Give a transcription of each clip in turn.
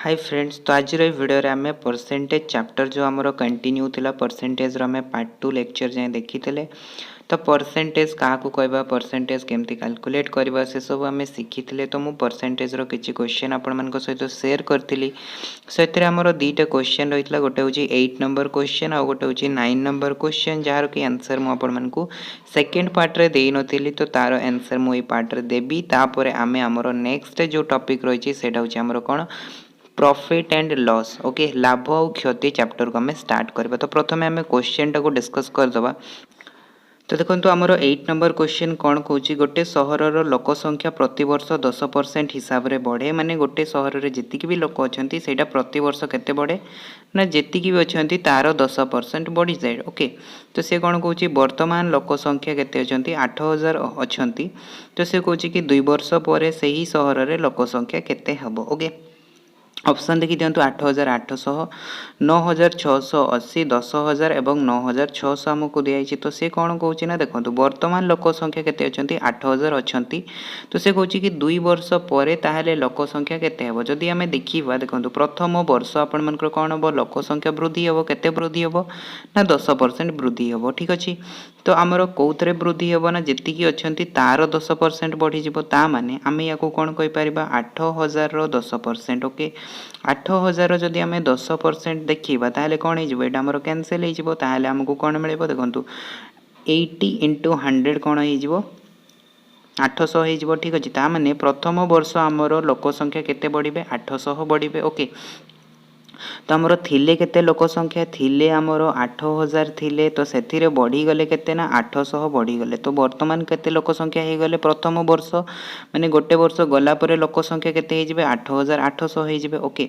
Hi friends, तो आज video रे आमे परसेंटेज चैप्टर जो आमर कंटिन्यू थिला परसेंटेज रो आमे पार्ट 2 लेक्चर जाय देखिथिले। तो परसेंटेज का को कहबा, परसेंटेज केमती कैलकुलेट करबा से सब आमे शिखिथिले। तो मु परसेंटेज रो किछि क्वेश्चन आपण मानको सहित शेयर करथिली। सेतरे हमर दीटा क्वेश्चन रहितला, गोटे होची 8 नंबर क्वेश्चन आ गोटे होची 9 नंबर क्वेश्चन, जार कि आंसर मु आपण मानको सेकंड पार्ट रे देई नथिली। तो तार आंसर मु ए पार्ट रे देबी। तापरे आमे हमर नेक्स्ट जो टॉपिक रहिछि सेटा होची हमर कोन प्रॉफिट एंड लॉस। ओके, लाभ और क्षति चैप्टर को हमें स्टार्ट करबा। तो प्रथम हमें क्वेश्चन टा को डिस्कस कर दबा। तो देखो आमर 8 नंबर क्वेश्चन कौन कहूँ, गोटे सहरर लोक संख्या प्रति वर्ष 10% हिसाब रे बढ़े। माने गोटे सहर रे जेतिकी भी लोक अछंती सेटा प्रति वर्ष केते बढ़े ना, जेतिकी भी अछंती तार 10% बढ़ी जाए। ओके, तो से कौन कहूँ वर्तमान लोक संख्या केते अछंती 8000 अछंती। तो से कहूँ कि 2 वर्ष पर से ही सहर रे लोक संख्या केते हबो। ओके, ऑप्शन देखी दिंतु 8800, 9680, 10000 एवं 9600 आमको दिखाई। तो से कौन कौन ना देखो वर्तमान लोक संख्या केते अछंती 8000 अछंती। तो से कहूँ कि 2 वर्ष पर ताहले लोक संख्या केते हेबो। जदि आमे देखिबा देखो प्रथम वर्ष आपण मानकर कौन हम लोक संख्या वृद्धि हेबो, केते वृद्धि हेबो ना 10% वृद्धि हेबो। ठीक अछि, तो आमर कौथरे वृद्धि हेबो ना जेतिकी अछंती तार 10% बढ़ी जिवो। ता माने आमे याको कोन कहि परिबा 8000 रो 10%। ओके, 8000 जदि आमे 10% देखिबा ताहले कोन हे जिवो, एटा हमर कैंसिल हे जिवो। ताहले हमकु कोन मिलिबो देखंतु 80 * 100 कोन हे जिवो 800 हे जिवो। ठीक अछि, ता माने प्रथम वर्ष हमर लोक संख्या केते बढ़िबे 800 बढ़िबे। ओके, तो आमर थिले केते लोक संख्या थिले आमर 8000 थिले। तो सेथिरे बढ़ी गले केते ना 800 बढ़ी गले। तो वर्तमान केते लोक संख्या हे गले प्रथम वर्ष माने गोटे वर्ष गला परे लोक संख्या केते हे जिवे 8800 हे जिवे। ओके,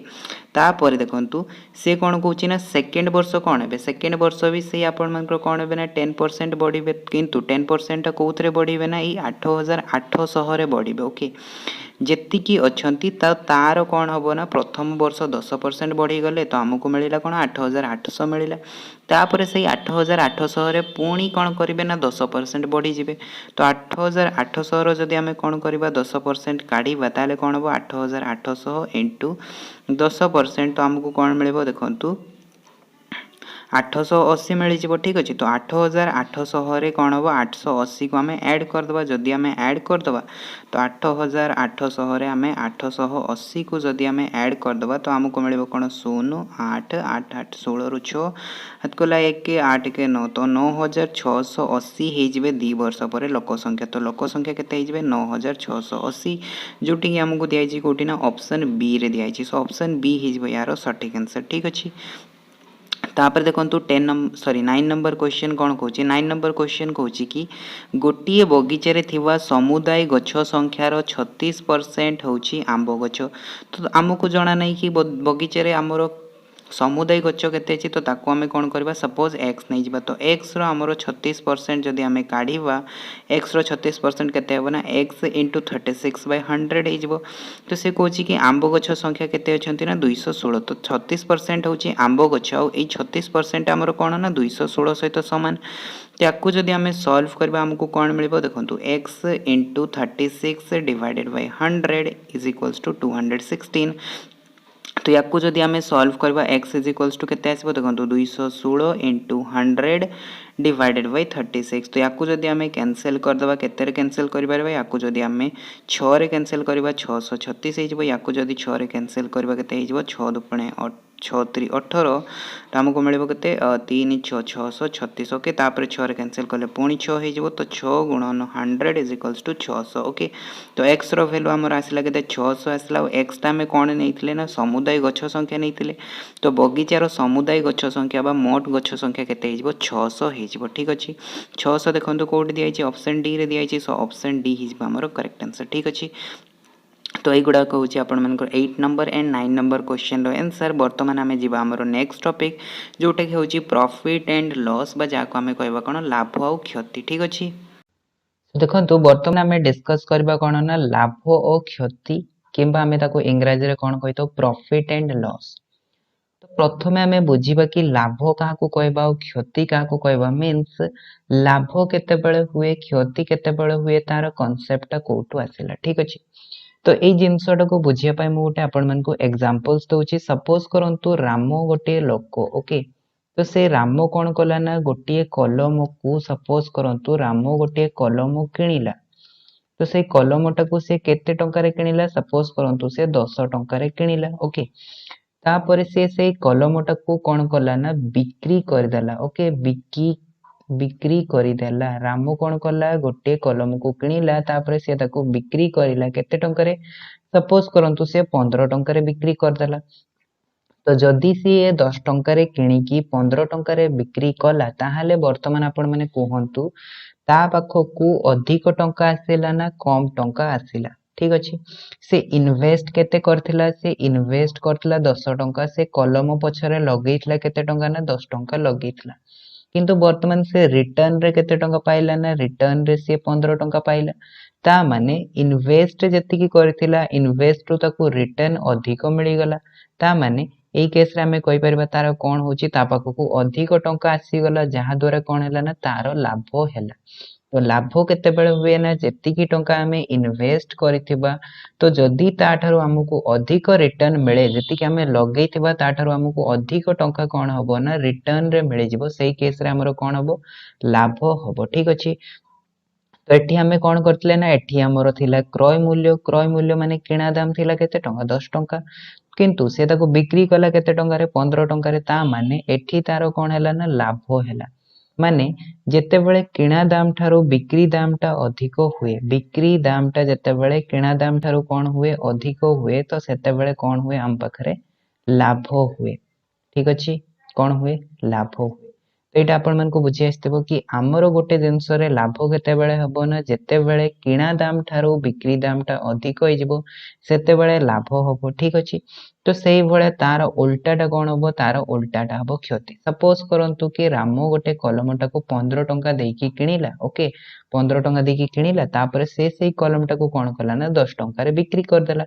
तापर देखंतु से कोन कहूची ना सेकंड वर्ष कोन हेबे, सेकंड वर्ष भी से आपण मानकर कोन हेबे ना 10% बढ़िबे। किंतु 10% कोउथरे बढ़िबे ना ई 8800 रे बढ़िबे। ओके, जेतिकी अछंती तार कौन हम ना प्रथम वर्ष 10% बढ़ी गले। तो आमको मिलला कौन 8800 मिलला। तापर से 8800 रे पुणी कौन करेंगे ना 10% बढ़ी जिवे। तो 8800 जदि आम कौन करवा 10% काढ़ा ताले कौन हम 8800 इंटू 10%। तो आमको कौन मिल देखु 880 मिल जाव। ठीक अच्छे, तो 8800 रे कौन हम 880 को आम ऐड करदे। जदि आम ऐड करदे तो 8800 रे आम 880 को जदि आम ऐड करदे तो आमको मिल कौन 0 8 8 8 16 रु 6 हाथ कला 1 8 के 9। तो 9680 हो 2 वर्ष पर लोक संख्या। तो लोक संख्या केते हो 9680, जोटी कि आमको दिखाई कौटी ना ऑप्शन बी रे दिखाई। सो ऑप्शन बी हो यार सठिक आंसर। ठीक अच्छे, तापर देखो 9 नंबर क्वेश्चन कौन कहूँ। 9 नंबर क्वेश्चन कहूँ कि गोटे बगीचे थिवा समुदाय गछ संख्यार 36% होची आंब गछ। तो आमको जना नहीं कि बगीचे आमर समुदाय गछ केते अछि। तो ताको आमे कोन करबा सपोज x नै जिबा। तो x रो हमरो 36% जदि आमे काढीबा, x रो 36% केते हेबो ना x * 36/100 हे जिवो। तो से कहूची कि आंब गछ संख्या केते अछंती ना 216। तो 36% होची आंब गछ आ ए 36% हमरो कोन ना 216 सहित समान। ताकू जदि आमे सॉल्व करबा हमको कोन मिलबो देखंतु x * 36 / 100 = 216। तो याकू जदि आमे सॉल्व करबा x = केते आसीबो देखंतु 216 * 100 / 36। तो याकू जदि आमे कैंसिल कर दबा केते रे कैंसिल करि परबा, याकू जदि आमे 6 रे कैंसिल करबा 636 हे जिवो। याकू जदि 6 रे कैंसिल करबा केते हे जिवो 6 * 2 = 6 × 3 = 18। तो हमको मिलबो केते 3 × 6 = 636। ओके, तापर 6 रे कैंसिल करले पुणी 6 हे जिवो। तो 6 × 100 = 600। ओके, तो x रो वैल्यू हमर आसला केते 600 आसला। x ता में कोन नैथिले ना समुदाय गछ संख्या नैथिले। तो बगीचार समुदाय गछ संख्या बा मोट गछ संख्या केते हे जिवो 600 हे जिवो। ठीक अछि, 600 देखंतु कोड दिया छि ऑप्शन डी रे दिया छि। सो ऑप्शन डी हे जिवो हमर करेक्ट आंसर। ठीक अछि, तो यही गुड़ा कहूँ आपण मानकर 8 नंबर एंड 9 नंबर क्वेश्चन रो आंसर। वर्तमान आमे जिबा हमर नेक्स्ट टॉपिक जोटा कि होची प्रॉफिट एंड लॉस बा जाको आमे कहबा कोन लाभ और क्षति। ठीक अछि, देखो तो वर्तमान आमे डिस्कस करबा कोन ना लाभ और क्षति किंबा आमे ताको इंग्रजी रे कोन कहतो प्रॉफिट एंड लॉस। तो प्रथमे आमे बुझीबा कि लाभ काहाकू कहबा और क्षति काहाकू कहबा। मीन्स लाभ केते बेले हुए क्षति केते बेले हुए तार कांसेप्ट कोठू आसिला। ठीक अछि, तो एई जिनसटा को बुझिया पाई मु गोटे आपण मानकु एग्जांपल्स दउची। सपोज करंतु राम गोटे लोक, ओके, तो से राम कौन कला ना गोटे कलम को, सपोज करंतु राम गोटे कलम किणिला, तो से कलम टाकू से केते टंकार किणिला, सपोज करंतु से 10 टंकार किणिला, ओके। तापर से कलम टाकू कौन कला ना बिक्री करदेला, ओके, बिक्री करदेला। राम कौन कला गोटे कलम को किणिला, तापर से ताकू बिक्री करिला केते टंकार, सपोज करंतु से 15 टंकार बिक्री करदेला। तो जदि सी 10 टंकार किणिकी 15 टंकार बिक्री कला, ताहाले वर्तमान आपण माने कहंतु ता पाखकू अधिक टंका आसिला ना कम टंका आसिला, ठीक अछि। से इन्वेस्ट केते करथिला, से इन्वेस्ट करथिला 10 टंका, से कलम पछरे लगेइथिला केते टंका ना 10 टंका लगेइथिला, किंतु वर्तमान से रिटर्न रे केते टंका पाइला ना, रिटर्न रे से 15 टंका पाइला। ता माने इन्वेस्ट जेतिकी करथिला, इन्वेस्ट रु ताकू रिटर्न अधिक मिली गला। ता माने एई केस रे हमें कहि परबा तार कोन होची, ता पाखकू अधिक टंका आसी गला, जहा द्वारा कोन हैला ना तार लाभ हैला। तो लाभ केतेबेले हुए ना जेतिकी टंका हमें इन्वेस्ट करिथिबा, तो जदि ताठारु हमकू अधिक रिटर्न मिले, जेतिकी हमें लगेइथिबा ताठारु हमकू अधिक टंका कोन हबो ना रिटर्न रे मिले जिवो, सेई केस रे हमरो कोन हबो लाभ हबो, ठीक अछि। तो एठी हमें कोन करथिले ना, एठी हमरो थिला क्रय मूल्य माने किणा दाम थिला केते टंका 10 टंका, किंतु से ताको बिक्री कला केते टंका रे 15 टंका रे, ता माने एठी तारो कोन हैला ना लाभ हैला। माने जेतेबेले किणा दाम ठारू बिक्री दाम टा अधिक हुए, बिक्री दाम टा जेतेबेले किणा दाम ठारू कोन हुए अधिक हुए, तो सेतेबेले कोन हुए हम पाखरे लाभ हुए, ठीक अछि। कोन हुए लाभ हुए। तो ये आपण मानक बुझी आसथिबो कि आमर गोटे जिनस रे लाभ केतेबेले हबो ना, जेतेबेले किणा दाम ठारू बिक्री दाम टा अधिक होई जिवो सेतेबेले लाभ हबो, ठीक अछि। तो सेही भले तार उल्टाटा कोन हबो, तार उल्टाटा हबो क्षति। सपोज करंतु कि राम गोटे कलमटा को 15 टंका देकी किणिला, ओके, 15 टंका देकी किणिला, तापर से सेही कलमटा को कोन कला ना 10 टंका रे बिक्री करदेला।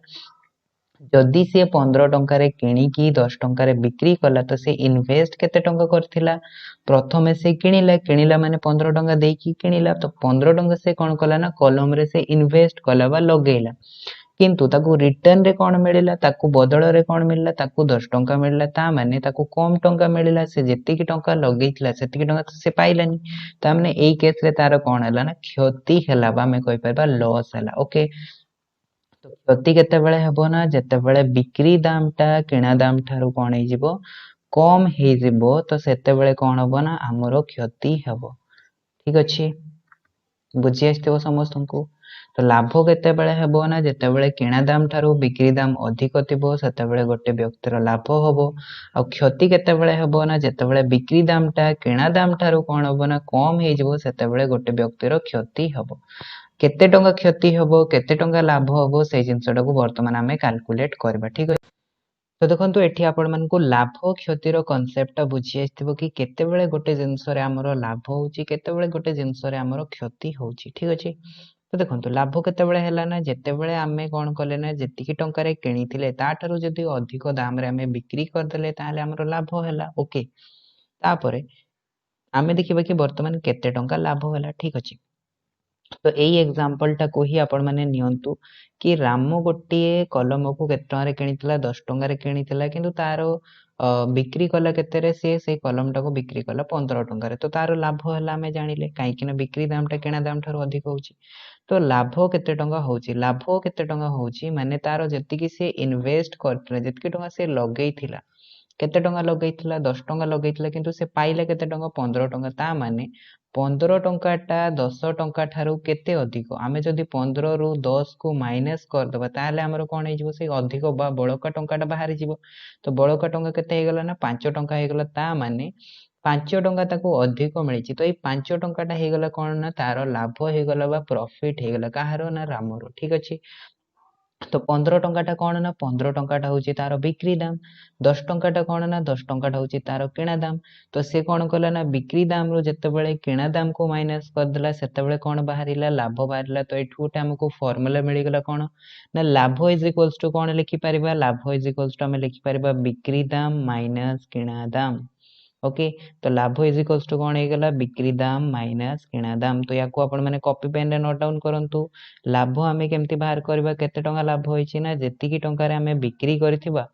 जदि से 15 टंकार किणिकी 10 टंकार बिक्री कला, तो से इन्वेस्ट केते टंका करथिला, प्रथमे से किणिला माने 15 टंका देकी किणिला, तो 15 टंका से कोन कला ना कलम रे से इन्वेस्ट कला बा लगेला, किंतु ताकू रिटर्न रे कोन मिलिला, ताकू बदल रे कोन मिलिला, ताकू 10 टंका मिलिला। ता माने ताकू कम टंका मिलिला, से जेतिकी टंका लगेइथिला सेतिकी टंका तो से पाइलानी। ता माने एई केस रे तार कोन हैला ना क्षति हैला बा, हमें कहि परबा लॉस हैला, ओके। तो क्षति केतेबेले हेबो ना, जेतेबेले बिक्री दाम टा किणा दाम ठारू कोन हे जिवो कम हे जिवो, तो सेतेबेले कोन हबो ना हमरो क्षति हेबो, ठीक अछि। बुझी आसथिबो समस्तंकु। तो लाभ केतेबेले हेबो ना, जेतेबेले किणा दाम ठारू बिक्री दाम अधिक थिबो सेतेबेले गोटे व्यक्तिर लाभ हबो। आ क्षति केतेबेले हेबो ना, जेतेबेले बिक्री दाम टा किणा दाम ठारू कोन हबो ना कम हे जिवो सेतेबेले गोटे व्यक्तिर क्षति हबो। केते टंका क्षति हबो केते टंका लाभ हबो से जिनसटा को वर्तमान आमे कैलकुलेट करबा, ठीक है। तो देखंतु एठी आपण मानकु लाभ क्षतिर कांसेप्ट बुझी आइथिबो कि केतेबेले गोटे जिनस रे हमरो लाभ होउची, केतेबेले गोटे जिनस रे हमरो क्षति होउची, ठीक अछि। तो देखंतु लाभ केतेबेले हैला ना, जेतेबेले आमे कोन कले ना जेतिकी टंका रे किणीथिले ताठारु जदि अधिक दाम रे आमे बिक्री करदेले ताहाले हमरो लाभ हैला, ओके। तापरे आमे देखिबा कि वर्तमान केते टंका लाभ हैला, ठीक अछि। तो एई एग्जांपल टा को ही आपण माने नियंतु कि राम गोटे कलम को केते टंका रे किणीथिला 10 टंका रे किणीथिला, किंतु तारो बिक्री कला केते रे से कलम टा को बिक्री कला 15 टंका रे, तो तारो लाभ हैला हमें जानिले काईकि ना बिक्री दाम टा किणा दाम ठारो अधिक होउची। तो लाभ केते टंका होउची, लाभ केते टंका होउची माने तारो जेतिकी से इन्वेस्ट करथिला, जेतिकी टंका से लगेइथिला, केते टंका लगेइथिला 10 टंका लगेइथिला, किंतु से पाइला केते टंका 15 टंका। ता माने 15 टंकाटा 10 टंका ठारू केते अधिक, आमे जदि 15 रु 10 को माइनस करदबा ताहले हमरो कोन हे जिवो से अधिक बा बळका टंकाटा बाहर जिवो। तो बळका टंका केते हे गला ना 5 टंका हे गला। ता माने 5 टंका ताको अधिक मिलिछि, तो ए 5 टंकाटा हे गला कोन ना तारो लाभ हे गला बा प्रॉफिट हे गला, काहारो ना रामरो, ठीक अछि। तो 15 टंकाटा कोन ना 15 टंकाटा होची तारो बिक्री दाम, 10 टंकाटा कोन ना 10 टंकाटा होची तारो किणा दाम। तो से कोन कला ना बिक्री दाम रो जेतेबेले किणा दाम को माइनस कर देला सेतेबेले कोन बाहरिला लाभ बाहरिला। तो एठू गोटे हमको फार्मूला मिली गला कोन ना लाभ इज इक्वल्स टू कोन लिखि परिबा, लाभ इज इक्वल्स टू हमें लिखि परिबा बिक्री दाम माइनस किणा दाम, ओके। तो लाभ इज इक्वल्स टू कौन होगा बिक्री दाम माइनस किणा दाम। तो या आपण मैंने कॉपी पेन रे नोट डाउन करंतु। लाभ आमे केमती बाहर करबा केते टंका लाभ होईची ना जेतिकी टंका रे आमे बिक्री करथिबा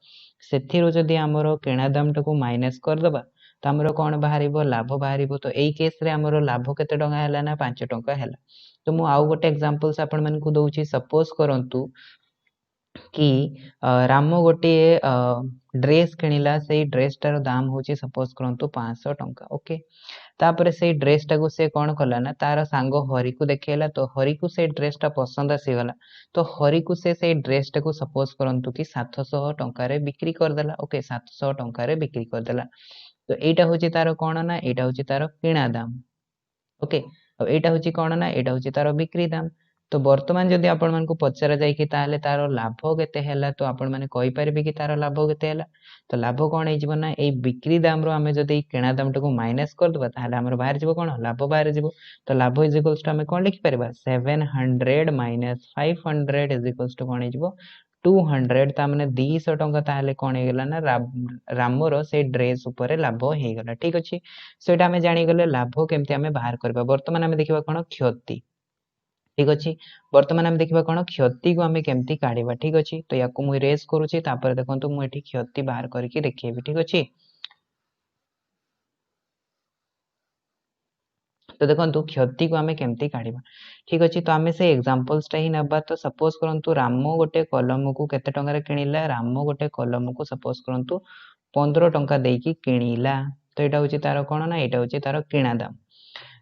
सेथिरो जदी हमरो किणा दाम टाको माइनस कर दबा तो हमरो कोन बाहरिबो लाभ बाहरिबो। तो एई केस रे हमरो लाभ केते टंका हैला ना 5 टंका हैला। तो मु आउ गोटे एग्जांपल्स आपण मन को दउची। सपोज करंतु कि राम गोटे ड्रेस किणिला से ड्रेस टार दाम होची सपोज करंतु 500 टंका। ओके। तापर से ड्रेस टाको से कौन कला ना तार सांग हरि को देखेला। तो हरि को से ड्रेस टा पसंद आसीगला। तो हरि को से ड्रेस टाको सपोज करंतु कि 700 टंका रे बिक्री कर देला। ओके 700 टंका रे बिक्री कर देला। तो एटा होची तार कौन ना एटा होची तार किणा दाम। ओके। अब एटा होची कौन ना एटा होची तार बिक्री दाम। तो वर्तमान जदि आपण मन को पचरा जाय कि ताले तार लाभ केते हैला तो आपण माने कहि परिबे कि तार लाभ केते हैला। तो लाभ कोन हे जिवो ना ए बिक्री दाम रो हमें जदि किणा दाम टको माइनस कर दबा ताले हमर बाहर जिवो कोन लाभ बाहर जिवो। तो लाभ इज इक्वल्स टू हमें कोन लिखि परिबा 700 माइनस 500 इज इक्वल्स टू कोन हे जिवो 200। ता माने 200 टंका ताले कोन हे गेला ना रामर से ड्रेस ऊपर लाभ हे गेला। ठीक अछि। सो एटा हमें जानि गले लाभ केमती हमें बाहर करबा। वर्तमान हमें देखिबा कोन क्षति। ठीक अछि। वर्तमान हम देखिबा कोन क्षति को हमें केमती काढिबा। ठीक अछि। तो याकू मु इरेज करूची तापर देखंतु मु एठी क्षति बाहर करके देखिबी। ठीक अछि। तो देखंतु क्षति को हमें केमती काढिबा। ठीक अछि। तो हमें से एग्जांपल्स टा ही नबा। तो सपोज करंतु राम गोटे कलम को केते टंका रे किनिला। राम गोटे कलम को सपोज करंतु 15 टंका देकी किनिला। तो एटा होची तार कोन ना एटा होची तार किणा दाम।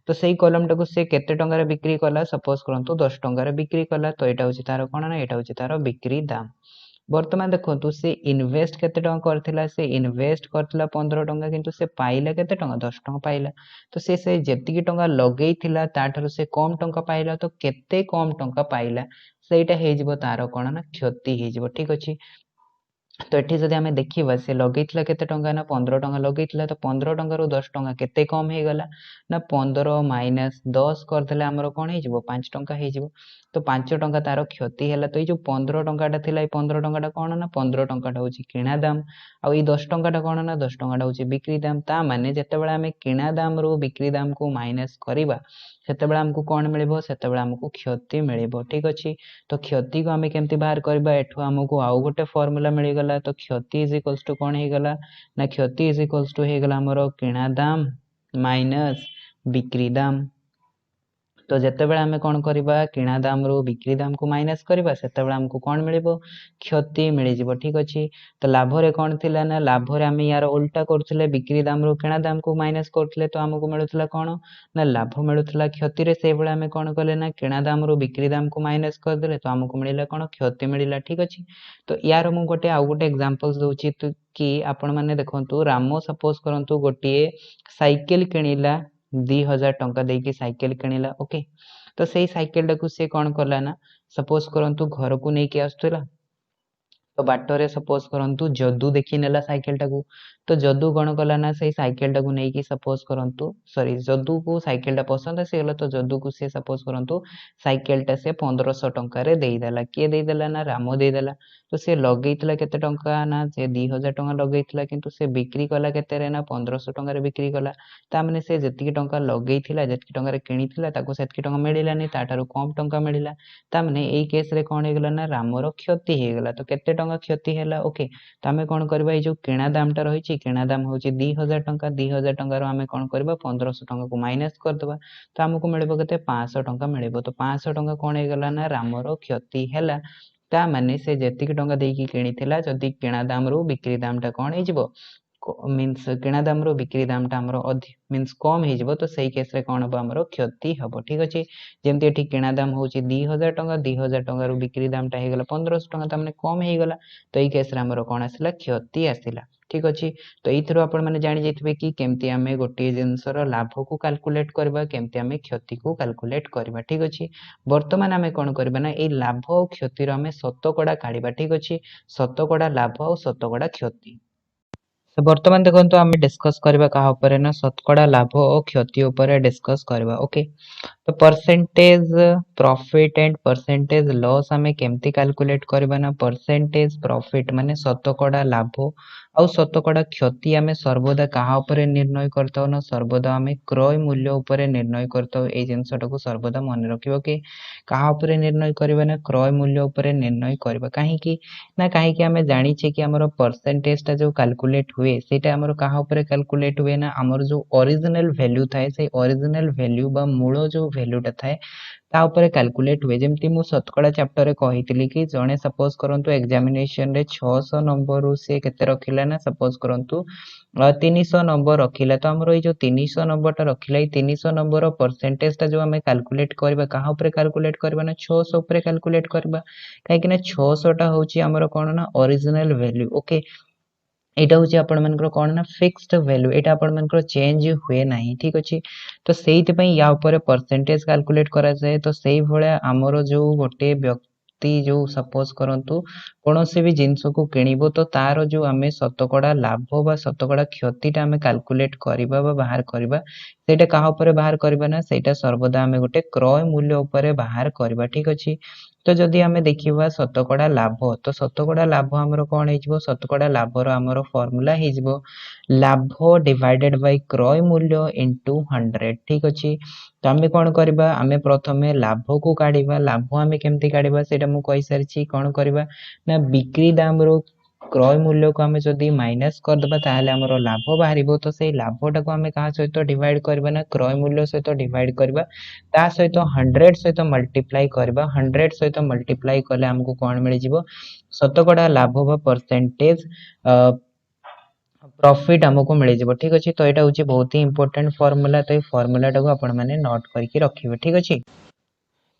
तो सेई कलम टाको से केते टंका रे बिक्री कला सपोज करंतु 10 टंका रे बिक्री कला। तो एटा होची तार कोन ना एटा होची तार बिक्री दाम। वर्तमान देखंतु से इन्वेस्ट केते टंका करथिला। से इन्वेस्ट करथिला 15 टंका किंतु से पाइला केते टंका 10 टंका पाइला। तो से जेतिकी टंका लगेइथिला ताठारु से कम टंका पाइला। तो केते कम टंका पाइला सेटा हे जिवो तार कोन ना क्षति हे जिवो। ठीक अछि। तो एठी जदि हमें देखिबा से लगेइथिला केते टंका ना 15 टंका लगेइथिला। तो 15 टंका रु 10 टंका केते कम हे गला ना 15 माइनस 10 करदेले हमरो कोन हे जिवो 5 टंका हे जिवो। तो 5 टंका तार क्षति हैला। तो ए जो 15 टंकाटा थिला ए 15 टंकाटा कोन ना 15 टंकाटा होची किणा दाम। आ ए 10 टंकाटा कोन ना 10 टंकाटा होची बिक्री दाम। ता माने जेतेबेले हमें किणा दाम रो बिक्री दाम को माइनस करिबा सेतेबेले हमको कोन मिलिबो सेतेबेले हमको क्षति मिलिबो। ठीक अछि। तो क्षति को हमें केमती बाहर करबा एठो हमको आउ गोटे फार्मूला मिल गला। तो क्षति इज इक्वल्स टू कोन हे गला ना क्षति इज इक्वल्स टू हे गला हमरो किणा दाम माइनस बिक्री दाम। तो जेतेबेले हमें कोन करबा किणा दाम रो बिक्री दाम को माइनस करबा सेतेबेले हमको कोन मिलिबो क्षति मिलि जिवो। ठीक अछि। तो लाभ रे कोन थिला ना लाभ रे हमें यार उल्टा करथिले बिक्री दाम रो किणा दाम को माइनस करथिले। तो हमको मिलुथिला कोन ना लाभ मिलुथिला क्षति रे। से बेले हमें कोन करले ना किणा दाम रो बिक्री दाम को माइनस कर देले तो हमको मिलिला कोन क्षति मिलिला। ठीक अछि। तो यार मु गोटे आउ गोटे एग्जांपल्स दोची कि आपण माने देखंतु रामो सपोज करंतु गोटे साइकिल किनिला 2000 टंका देकी साइकिल किनिला। ओके। तो सेई साइकिल टाकू से कोन करला ना सपोज करंतु घर को नेकी आस्तला। तो बाटरे सपोज करंतु जदू देखि नेला साइकिल टाकू। तो जदू कोन कला ना सेई साइकिल टाकू नेकी सपोज करंतु सॉरी जदू को साइकिल टा पसंद आसी गला। तो जदू को से सपोज करंतु साइकिल टा से 1500 टंका रे देई देला। के देई देला ना रामो देई देला। तो से लगेइतला केते टंका ना से 2000 टंका लगेइतला किंतु से बिक्री कला केते रे ना 1500 टंका रे बिक्री कला। ता माने से जेतिकी टंका लगेइथिला जेतिकी टंका रे किनिथिला ताको सेतिकी टंका मिलिलानी ताठारु कम टंका मिलिला। ता माने एई केस रे कोन हे गेला ना रामरो क्षति हे गेला। तो केते टंका क्षति हैला। ओके। तो हमें कोन करबा ए जो किणा दाम टा रहिछि किणा दाम होछि 2000 टंका। 2000 टंका रो हमें कोन करबा 1500 टंका को माइनस कर देबा। तो हमको मिलिबो केते 500 टंका मिलिबो। तो 500 टंका कोन हे गेला ना रामरो क्षति हैला। ता माने से जेतिकी टंका देकी किनिथिला जदि किणा दाम रो बिक्री दाम टा कोन हे जिवो मीन्स किणा दाम रो बिक्री दाम टा हमरो अधिक मीन्स कम हे जिवो। तो सेई केस रे कोन हबो हमरो क्षति हबो। ठीक अछि। जेमति एठी किणा दाम होछि 2000 टंका 2000 टंका रो बिक्री दाम टा हे गेला 1500 टंका। ता माने कम हे गेला। तो एई केस रे हमरो कोन आसिला क्षति आसिला। ठीक अछि। तो एइथरो आपण माने जानि जैथिबे कि केमति हमें गोटे जिंसर लाभ को कैलकुलेट करबा केमति हमें क्षति को कैलकुलेट करबा। ठीक अछि। वर्तमान हमें कोन करबा ना ए लाभ और क्षति रो हमें शतकड़ा काढिबा। ठीक अछि। शतकड़ा लाभ और शतकड़ा क्षति। तो वर्तमान देखो आम डिस्कस करबा कहा ऊपर ना शतकड़ा लाभ और क्षति ऊपर डिस्कस करबा। ओके, तो percentage profit and percentage loss आमे केमती कैलकुलेट करबा ना परसेंटेज प्रॉफिट माने शतकड़ा लाभ आउ शतकड़ा क्षति आमे सर्वदा कहा ऊपर निर्णय करताओ ना सर्वदा आमे क्रय मूल्य ऊपर निर्णय करताओ। ए जिंसटा को सर्वदा मन रखिबो कि कहा ऊपर निर्णय करबा ना क्रय मूल्य ऊपर निर्णय करबा। काहे कि ना काहे कि आमे जानि छे कि हमर परसेंटेज ता जो कैलकुलेट हुए सेटा हमर कहा ऊपर कैलकुलेट हुए ना हमर जो ओरिजिनल वैल्यू थाए से ओरिजिनल वैल्यू बा मूल जो वैल्यूटा थाए ता ऊपर कैलकुलेट हुए। जेमती मु शतकड़ा चैप्टर रे कहितली कि जणे सपोज करंतु एग्जामिनेशन रे 600 नंबर रु से केते रखिला ना सपोज करंतु 300 नंबर रखिला तो हमर ए जो 300 नंबर ता रखिला ए 300 नंबर परसेंटेज ता जो हमें कैलकुलेट करबा कहा ऊपर कैलकुलेट करबा ना 600 ऊपर कैलकुलेट करबा। काहे कि ना 600 टा होची हमर कोन ना ओरिजिनल वैल्यू। ओके, एटा होची आपण मानकर कोन ना फिक्स्ड वैल्यू, एटा आपण मानकर चेंज हुए नाही। ठीक अछि, तो सेहित पई या ऊपर परसेंटेज कैलकुलेट करा जाए। तो सेही भळे हमर जो गोटे व्यक्ति जो सपोज करंतु कोनोसी भी जिंस को किनिबो तो तार जो आमे शतकड़ा लाभ बा शतकड़ा क्षतिटा आमे कैलकुलेट करिबा बा बाहर करिबा सेटा कहा ऊपर बाहर करिबा ना सेटा सर्वदा आमे गोटे क्रय मूल्य ऊपर बाहर करिबा। ठीक अछि, तो जदि आमे देखिबा शतकड़ा लाभ तो शतकड़ा लाभ हमर कोन हेजिबो शतकड़ा लाभर हमर फार्मूला हेजिबो लाभ डिवाइडेड बाय क्रय मूल्य इनटू 100। ठीक अछि, तो आमे कोन करबा आमे प्रथमे लाभ को काढिबा। लाभ आमे केमती काढिबा सेटा मु कहि सारिछि। कोन करबा ना बिक्री दाम रो क्रय मूल्य को आमे जदि माइनस कर दबा ताहाले हमरो लाभ बाहरिबो। तो सेही लाभटा को आमे कहा सहित डिवाइड करबा ना क्रय मूल्य सहित डिवाइड करबा ता सहित 100 सहित मल्टीप्लाई करबा। 100 सहित मल्टीप्लाई कले हमको कोन मिल जिवो शतकड़ा लाभ बा परसेंटेज प्रॉफिट हमको मिल जिवो। ठीक अछि, तो एटा होची बहुत ही इंपोर्टेंट फार्मूला। तो ए फार्मूला टाको आपण माने नोट करके रखिबे। ठीक अछि,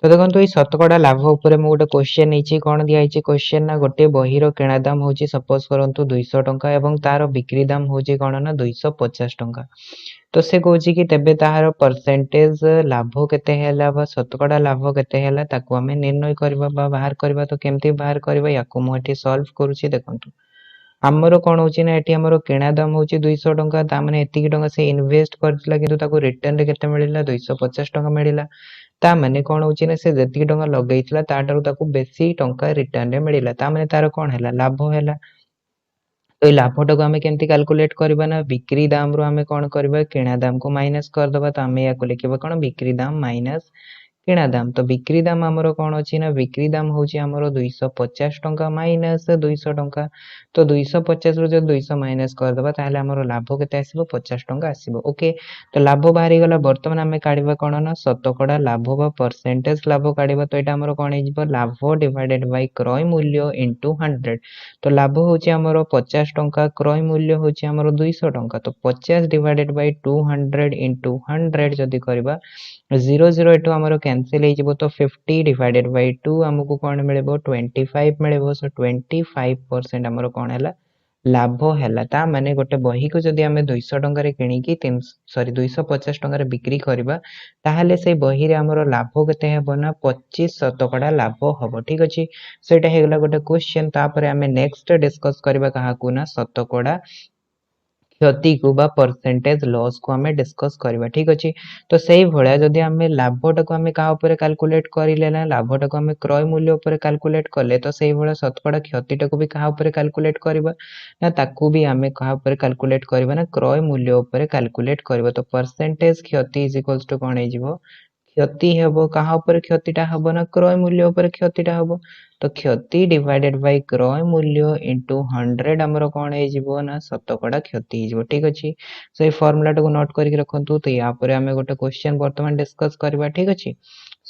तो देखो ये शतकड़ा लाभ ऊपर मु गोटे क्वेश्चन नहीं कौन दिखाई क्वेश्चन ना गोटे बही किणा दाम हूँ सपोज करंतु 200 टंका एवं तार बिक्री दाम हूँ कौन ना 250 टंका। तो से कहूँ कि तेबे तार परसेंटेज लाभ केते हैला बा शतकड़ा लाभ केते हैला ताको हमें निर्णय करबा बा बाहर करबा। तो केमती बाहर करबा याको मु एठी सॉल्व करूची। देखंतु हमरो कोन होची ना एठी हमरो किणा दाम होची 200 टंका ता माने एतिकी टंका से इन्वेस्ट करथिला किंतु ताको रिटर्न रे केते मिलिला 250 टंका मिलिला। ता माने कोन होची ना से जेतिकी टंका लगैथिला ताटारु ताको बेसी टंका रिटर्न रे मिलिला ता माने तार कोन हैला लाभ हैला। तो लाभटा को आमे केमती कैलकुलेट करबा ना बिक्री दाम रो आमे कोन करबा किणा दाम को माइनस कर दबा। तो आमे या को लिखबा कोन बिक्री दाम माइनस किणा दाम। तो बिक्री दाम हमरो कोन अछि ना बिक्री दाम होची हमरो 250 टंका माइनस 200 टंका। तो 250 रो जब 200 माइनस कर दबा ताहले हमरो लाभ केते आसीबो 50 टंका आसीबो। ओके, तो लाभ बाहरी गला वर्तमान आमे काढिबा कोन ना शतकड़ा लाभ बा परसेंटेज लाभ काढिबा। तो एटा हमरो कोन हेजिबो लाभ डिवाइडेड बाय क्रय मूल्य इनटू 100। तो लाभ होची हमरो 50 टंका क्रय मूल्य होची हमरो 200 टंका। तो 50 डिवाइडेड बाय 200 इनटू 100 जदी करबा 0 0 एटू हमरो कैंसिल हे जिवो। तो 50 डिवाइडेड बाय 2 हमको कोन मिलेबो 25 मिलेबो। सो 25% हमरो कोन हैला लाभ हैला। ता माने गोटे बही को जदी हमें 200 टंका रे किनी कि 250 टंका रे बिक्री करबा ताहले से बही रे हमरो लाभ केते हेबो ना 25 शतकड़ा लाभ हबो। ठीक अछि, सेटा हेगला गोटे क्वेश्चन। तापर हमें नेक्स्ट डिस्कस करबा कहा को ना शतकड़ा क्षति को बा परसेंटेज लॉस को हमें डिस्कस करबा। ठीक अछि, तो सेही भळा जदी हमें लाभटा को हमें कहा ऊपर कैलकुलेट करिले ना लाभटा को हमें क्रय मूल्य ऊपर कैलकुलेट करले तो सेही भळा शतकड़ा क्षतिटा को भी कहा ऊपर कैलकुलेट करबा ना ताकू भी हमें कहा ऊपर कैलकुलेट करबा ना क्रय मूल्य ऊपर कैलकुलेट करबा। तो परसेंटेज क्षति इज इक्वल्स टू कोन हे जिवो क्षति हेबो कहा ऊपर क्षतिटा हेबो ना क्रय मूल्य ऊपर क्षतिटा हेबो। तो क्षति डिवाइडेड बाय क्रय मूल्य इनटू 100 हमरो कोन हे जिवो ना शतकड़ा क्षति हे जिवो। ठीक अछि, सो ए फार्मूला को नोट करके रखंतु। तो या पर हमें गोटे क्वेश्चन वर्तमान डिस्कस करबा। ठीक अछि,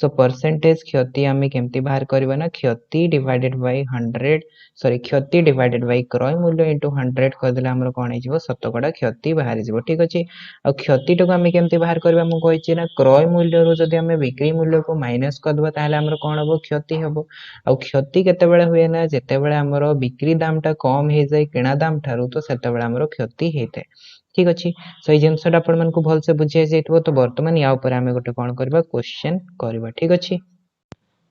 सो परसेंटेज क्षति हमें केमती बाहर करबा ना क्षति डिवाइडेड बाय 100 सॉरी क्षति डिवाइडेड बाय क्रय मूल्य इनटू 100 कर देला हमरो कोन हे जिवो शतकड़ा क्षति बाहर जिवो। ठीक अछि, आ क्षति को हमें केमती बाहर करबा मु कहिछि ना क्रय मूल्य रो जदी हमें बिक्री मूल्य को माइनस कर दबा ताहले हमरो कोन हबो क्षति हबो। आ क्षति केते बेले हुए ना जेते बेले हमरो बिक्री दामटा कम हे जाय किणा दाम थारु तो सेते बेले हमरो क्षति हेते। ठीक अछि, सो ए जिंसटा आपण मन को भल से बुझिया जैतबो। तो वर्तमान या ऊपर हमें गोटे कोन करबा क्वेश्चन करबा। ठीक अछि,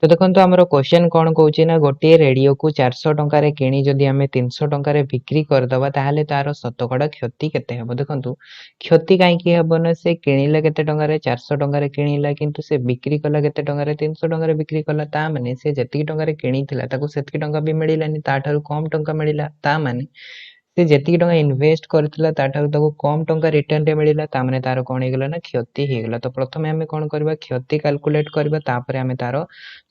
तो देखो आमर क्वेश्चन कौन कौच ना गोटे रेडियो को 400 टकर किणी जदि आम 300 टकर बिक्री करदे ताहले तार शतकड़ा क्षति केते हेबो। देखंतु क्षति कहीं हम ना से किणिला केते टंकार 400 टकर किणिला किंतु से बिक्री कला केते टंकार 300 टकर बिक्री कला ता माने से जति टंकार किणिथिला ताको सेति टंका भी मिलिलानी ताठारु कम टंका मिलिला ता माने से जेतिकी टंका इन्वेस्ट करथिला ताठारु ताको कम टंका रिटर्न रे मिलिला ता माने तार कोन हेगला ना क्षति हेगला। तो प्रथमे हमें कोन करबा क्षति कैलकुलेट करबा तापर हमें तार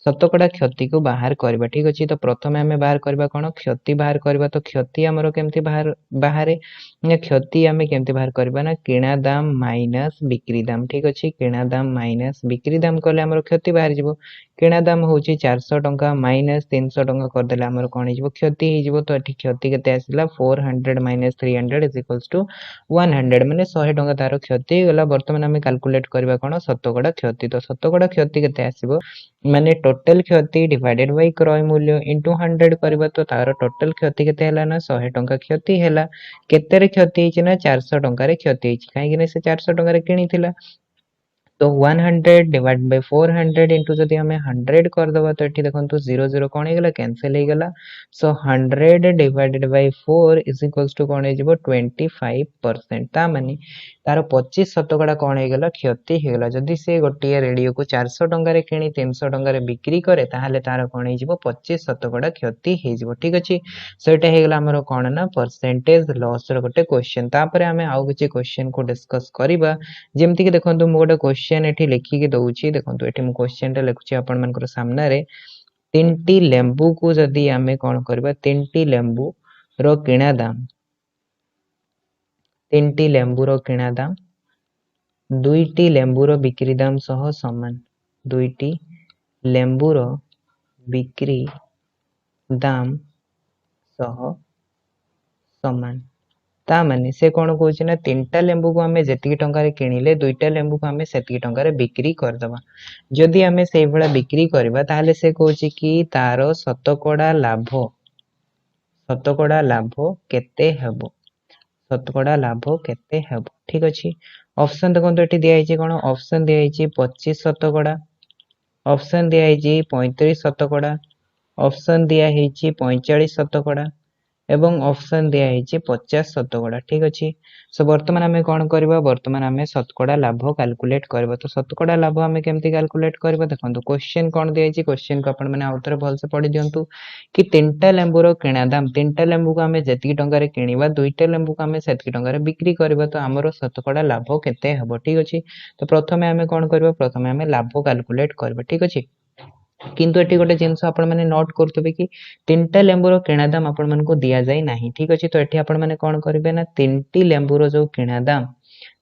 शतकड़ा क्षति को बाहर करबा। ठीक अछि तो प्रथमे हमें बाहर करबा कोन क्षति बाहर करबा। तो क्षति हमरो केमति बाहर बाहरे ना क्षति हमें केमति बाहर करबा ना किणा दाम माइनस बिक्री दाम। ठीक अछि किणा दाम माइनस बिक्री दाम कले हमरो क्षति बाहर जिवो। किणा दाम होची 400 टंका माइनस 300 टंका कर देला हमरो कोन हिजबो क्षति हिजबो। तो एठी क्षति केते आसिला 400 माइनस 300 इज इक्वल्स टू 100 माने 100 टंका तारो क्षति गला। वर्तमान हमें कैलकुलेट करबा कोन शतकड़ा क्षति। तो शतकड़ा क्षति केते आसीबो माने टोटल क्षति डिवाइडेड बाय क्रय मूल्य इनटू 100 करबा। तो तारो टोटल क्षति केते हैला ना 100 टंका क्षति हैला। केते रे क्षति हिची ना 400 टंका रे क्षति हिची काहे कि ना से 400 टंका रे किनिथिला। तो 100 डिवाइड बाय 400 इंटू जदि हमें 100 कर दबा तो एठी देखंतु 0 0 कोन हे गेला कैंसिल हे गेला। So 100 divided by 4 is equals to कोन हे जिवो 25%। ता माने तार 25 शतकड़ा कोन हे गेला क्षति हे गेला। जदि से गोटिए रेडियो को 400 टंका रे किनी 300 टंका रे बिक्री करे ताहाले तार कोन हे जिवो 25 शतकड़ा क्षति हे जिवो। ठीक अछि सेटा हे गेला हमरो कोन ना परसेंटेज लॉस रो गोटे क्वेश्चन। तापरे हमें आउ किछि क्वेश्चन को डिस्कस करिबा। जेमति कि देखंतु मो गोटे क्वेश्चन एठी लिखि के दउछि। देखंतु एठी मो क्वेश्चन रे लिखुछि आपण मानकर सामने रे तीनटी लेंबू को जदि हमें कोन करबा तीनटी लेंबू रो किणा दाम तीनटी लेंबू रो किणा दाम दुईटी लेंबू रो बिक्री दाम सह समान। दुईटी लेंबू रो बिक्री दाम सह समान ता माने से कोन कहूछ ना तीनटा लेंबू को हमें जेतिकी टंका रे किनिले दुईटा लेंबू को हमें सेतिकी टंका रे बिक्री कर दबा। जदि हमें सेई भला बिक्री करबा ताहले से कहूछ कि तारो शतकड़ा लाभ केते हेबो। शतकड़ा लाभ केते हेबो। ठीक अछि ऑप्शन देखंतु एठी दिया हिची कोन ऑप्शन दिया हिची 25 शतकड़ा ऑप्शन दिया हिची 35 शतकड़ा ऑप्शन दिया हिची 45 शतकड़ा एवं ऑप्शन दिया हिची 50 शतकड़ा। ठीक अछि सो वर्तमान हमें कोन करबा वर्तमान हमें शतकड़ा लाभ कैलकुलेट करबा। तो शतकड़ा लाभ हमें केमति कैलकुलेट करबा देखंतु क्वेश्चन कोन दिया हिची क्वेश्चन को आपण माने आउतरे भल से पढि दियंतु कि तीनटा लेंबू रो किणा दाम तीनटा लेंबू को हमें जेतिकी टंका रे किनिबा दुईटा लेंबू को हमें सेतिकी टंका रे बिक्री करबा। तो हमरो शतकड़ा लाभ केते हबो। ठीक अछि तो प्रथमे हमें कोन करबा प्रथमे हमें लाभ कैलकुलेट करबा। ठीक अछि किंतु एठी गोटे जिंस आपण माने नोट करतबे कि तीनटा लेंबू रो किणा दाम आपण मन को दिया जाय नाही। ठीक अछि तो एठी आपण माने कोन करबे ना तीनटी लेंबू रो जो किणा दाम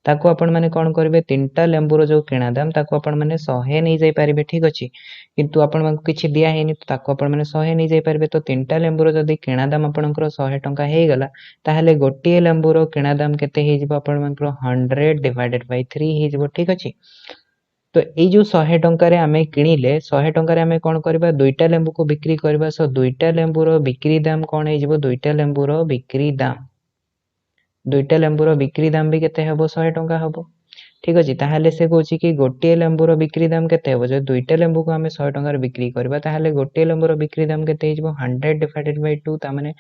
ताको आपण माने कोन करबे तीनटा लेंबू रो जो किणा दाम ताको आपण माने 100 नै जाय पारिबे। ठीक अछि किंतु आपण मन को किछि दिया हेनी तो ताको आपण माने 100 नै जाय पारिबे। तो तीनटा लेंबू रो जदी किणा दाम आपणकर 100 टंका हे गला ताहले गोटिए लेंबू रो किणा दाम केते हे जिवो आपण मनकर 100 डिवाइडेड बाय 3 हे जिवो। ठीक अछि तो ये जो 100 टंका रे आमे किनिले 100 टंका रे आमे कोन करबा दुईटा लेंबू को बिक्री करबा। सो दुईटा लेंबू रो बिक्री दाम कोन हे जिवो दुईटा लेंबू रो बिक्री दाम भी केते हेबो 100 टंका हेबो। ठीक अछि ताहाले से कहूची कि गोटिए लेंबू रो बिक्री दाम केते हेबो जे दुईटा लेंबू को हमें 100 टंका रे बिक्री करबा ताहाले गोटिए लेंबू रो बिक्री दाम केते हे जिवो 100 डिवाइडेड बाय 2 ता माने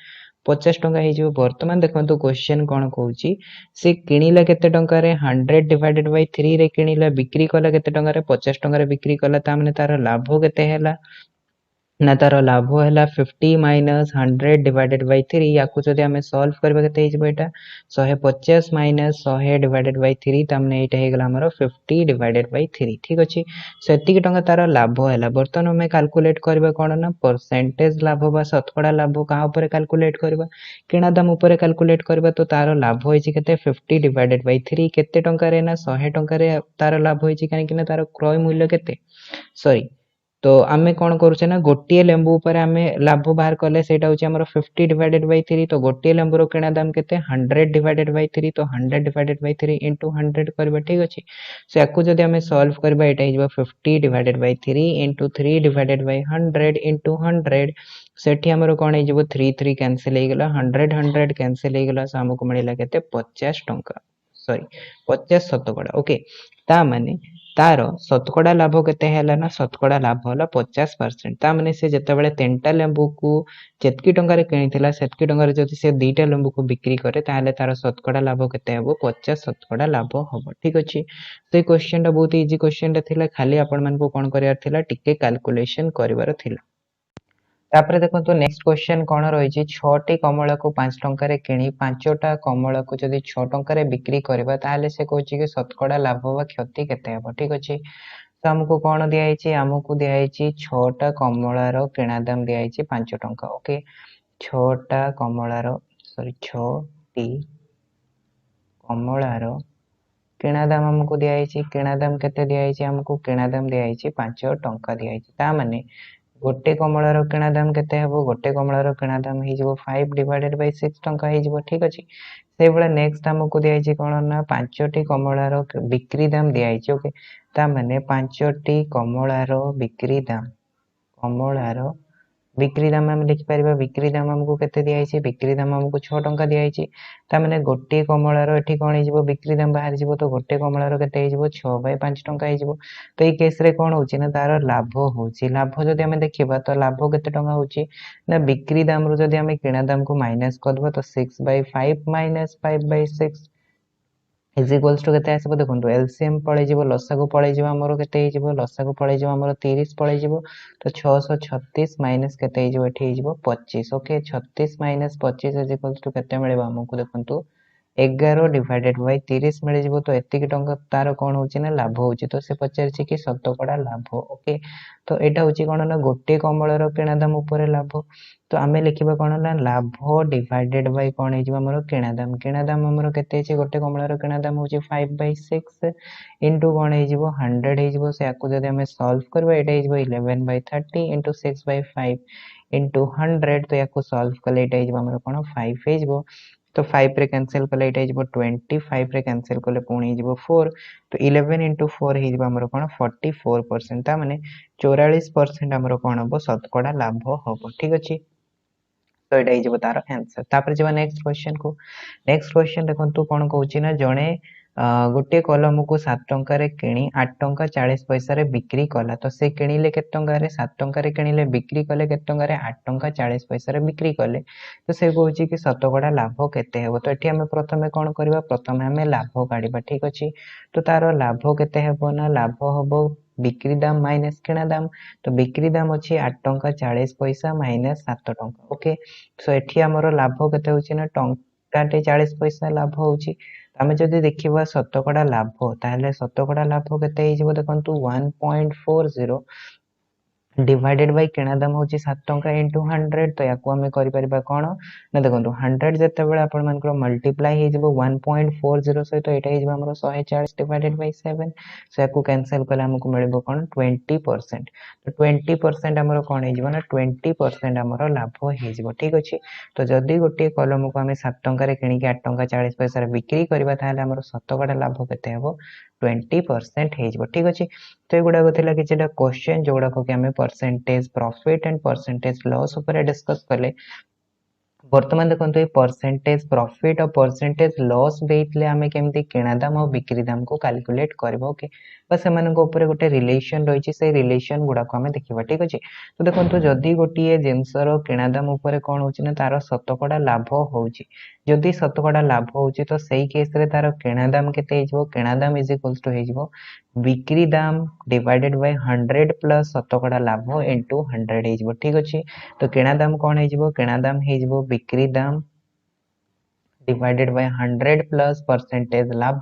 50 टंका हे जिवो। वर्तमान देखंतु क्वेश्चन कोन कहूची से किनिला केते टंका रे 100 डिवाइडेड बाय 3 रे किनिला बिक्री कला केते टंका रे 50 टंका रे बिक्री कला ता माने तार लाभ केते हैला ना तार लाभ हैला 50 माइनस 100 डिवाइडेड बाय 3 याकु जदि हमें सॉल्व करबा केते हिजबो एटा 150 माइनस 100 डिवाइडेड बाय 3 ता माने एटा हे गेला हमरो 50 डिवाइडेड बाय 3। ठीक अछि सेति के टंका तार लाभ हैला। वर्तमान हमें कैलकुलेट करबा कोन ना परसेंटेज लाभ बा शतकड़ा लाभ का ऊपर कैलकुलेट करबा किणा दाम ऊपर कैलकुलेट करबा। तो तार लाभ होइछि केते 50 डिवाइडेड बाय 3 केते टंका रे ना 100 टंका रे तार लाभ होइछि काहे कि ना तार क्रय मूल्य केते सॉरी तो आमे कोन करूछे ना गोटिए लेंबू ऊपर आमे लाभ बाहर करले सेटा होछि हमर 50 डिवाइडेड बाय 3 तो गोटिए लेंबू रो किणा दाम केते 100 डिवाइडेड बाय 3 तो 100 डिवाइडेड बाय 3 इनटू 100 करबा। ठीक अछि सो याकु जदि हमें सॉल्व करबा एटा हिजबा 50 divided by 3 into 3 divided by 100 into 100 सेठी हमर कोन हिजबो 3 3 कैंसिल हे गेला 100 100 कैंसिल हे गेला सो हमको मिलिला केते 50 टंका सॉरी 50 शतकड़ा। ओके ता माने तार शतकड़ा लाभ केते हैला ना शतकड़ा लाभ होला 50%। ता माने से जेतेबेले 3टा लेंबू को जेतकी टंका किनिथिला सेतकी टंका जदि से 2टा लेंबू को बिक्री करे ताहले तार शतकड़ा लाभ केते हेबो 50 शतकड़ा लाभ हबो। ठीक अछि। तो ये क्वेश्चन टा बहुत इजी क्वेश्चन टा थिला, खाली आपण मन को कोन करियार थिला टिके कैलकुलेशन करिवार थिला। तापर देखो नेक्स्ट क्वेश्चन कौन रही 6टी कमला को 5 टंका किणी 5टा कमला को जदि 6 टंका बिक्री करबा ताहले से कहूँ कि शतकड़ा लाभ व क्षति केते हेबो। ठीक अछि। तो हमको कौन दिखाई आमको दिखाई 6टा कमलार किणा दाम दिखाई 5 टंका। ओके 6टा कमलार सॉरी 6टी कमलार किणा दाम हमको दिखाई किणा दाम केते दिखाई हमको किणा दाम दिखाई 5 टंका दिखाई। ता माने गोटे कमलार किणा दाम केते हेबो गोटे कमलार किणा दाम हे जिवो 5 डिवाइडेड बाय 6 टंका हे जिवो। ठीक अछि। से बळे नेक्स्ट हमको दिखाई कोन ना 5टी कमलार बिक्री दाम दिखाई। ओके ता माने 5टी कमलार बिक्री दाम कमलार बिक्री दाम हम लिखि परिबा बिक्री दाम हमको केते दिखाई बिक्री दाम हमको 6 टंका दिखाई। ता माने गोटे कमलार एठी कोन हे जिवो बिक्री दाम बाहर जिवो तो गोटे कमलार केते हे जिवो 6 बाय 5 टंका हे जिवो। तो ये केस रे कोन होची ना तार लाभ होची लाभ जदि हम देखिबा तो लाभ केते टंका होची ना बिक्री दाम रो जदि हम किणा दाम को माइनस करबो तो 6 by 5 minus 5 by 6 is equals to केते आसीबो देखंतु एलसीएम पळे जिवो लसागु पळे जिवो हमरो केते हे जिवो लसागु पळे जिवो हमरो 30 पळे जिवो तो 636 माइनस केते हे जिवो एठी हे जिवो 25। Okay 36 minus 25 is equals to केते मिलेबो हमकु देखंतु 11 डिवाइडेड बाय 30 मिले जिवो तो एतिक टंका तार कोन होची ना लाभ होची। तो से पचारछि कि शतकड़ा लाभ। ओके तो एटा होची कोन ना गोटे कमलार किणा दाम ऊपर लाभ। तो आमे लिखिबा कोन ना लाभ डिवाइडेड बाय कोन हे जिवो हमरो किणा दाम हमरो केते छै गोटे कमलार किणा दाम होची 5 बाय 6 इनटू कोन हे जिवो 100 हे जिवो से आकु जदि हमें सॉल्व करबा एटा हे जिवो 11 बाय 30 इनटू 6 बाय 5 इनटू 100 तो याकु सॉल्व कले एटा हे जिवो हमरो कोन 5 हे जिवो। तो 5 रे कैंसिल कले एटा हे जिवो 20 5 रे कैंसिल कले पुणी हे जिवो 4 तो 11 इनटू 4 हे जिवो हमरो कोन 44% ता माने 44% हमरो कोन हबो शतकड़ा लाभ हबो। ठीक अछि। तो एटा हे जिवो तार आंसर। तापर जेबा नेक्स्ट क्वेश्चन को नेक्स्ट क्वेश्चन देखंतु कोन कहूची ना जणे गोटे कलम को 7 टंका रे किणी 8 टंका 40 पैसा रे बिक्री कला तो से किणिले केत टंका रे 7 टंका रे किणिले बिक्री कले केत टंका रे 8 टंका 40 पैसा रे बिक्री कले तो से कहूची कि शतकड़ा लाभ केते हेबो। तो एठी हमें प्रथमे कोन करबा प्रथमे हमें लाभ काढिबा। ठीक अछि। तो तार लाभ केते हेबो ना लाभ हबो बिक्री दाम माइनस किणा दाम। तो बिक्री दाम अछि 8 टंका 40 पैसा माइनस 7 टंका। ओके सो एठी हमरो लाभ केते होची ना टंकाटे 40 पैसा लाभ होची। आमे जदि देखिबा शतकड़ा लाभ ताहले शतकड़ा लाभ केते हे जिवो देखंतु 1.40 डिवाइडेड बाय किणा दाम होची 7 टंका इनटू 100 तो याकू हमें करि परिबा कोन ना देखंतु 100 जते बेले आपण मानकर मल्टीप्लाई हे जिवो 1.40 सहित एटा हे जिवो हमरो 140 डिवाइडेड बाय 7 सो याकू कैंसिल कले हमकु मिलबो कोन 20%। तो 20% हमरो कोन हे जिवो ना 20% हमरो लाभ हे जिवो। ठीक अछि। तो जदी गोटे कलम को हमें 7 टंका रे किणी के 8 टंका 40 पैसा रे बिक्री करबा ताहले हमरो शतकड़ा लाभ केते हेबो 20% हे जिवो। ठीक अछि। तो एगुडा थिला किछिटा क्वेश्चन जोगुडा को कि हमें percentage profit and percentage loss ऊपर डिस्कस कले। बर्तमान देखो ये परसेंटेज प्रॉफिट और परसेंटेज लॉस देइतले हमें केमती किणा दाम और बिक्री दाम को कैलकुलेट करबो। ओके बस एमानक ऊपर गोटे रिलेशन रही से रिलेशन गुडा को हमें देखिबा। ठीक अछि। तो देखंतु जदी गोटिए जिंसर किणा दाम ऊपर कोन होची ना तार शतकड़ा लाभ होची जदी शतकड़ा लाभ होची तो सही केस रे तार किणा दाम केते हेजबो किणा दाम इज इक्वल्स टू हेजबो बिक्री दाम डिवाइडेड बाय 100 प्लस शतकड़ा लाभ इनटू 100 हेजबो। ठीक अछि। तो किणा दाम कोन हेजबो किणा दाम हेजबो बिक्री दाम डिवाइडेड बाय 100 प्लस परसेंटेज लाभ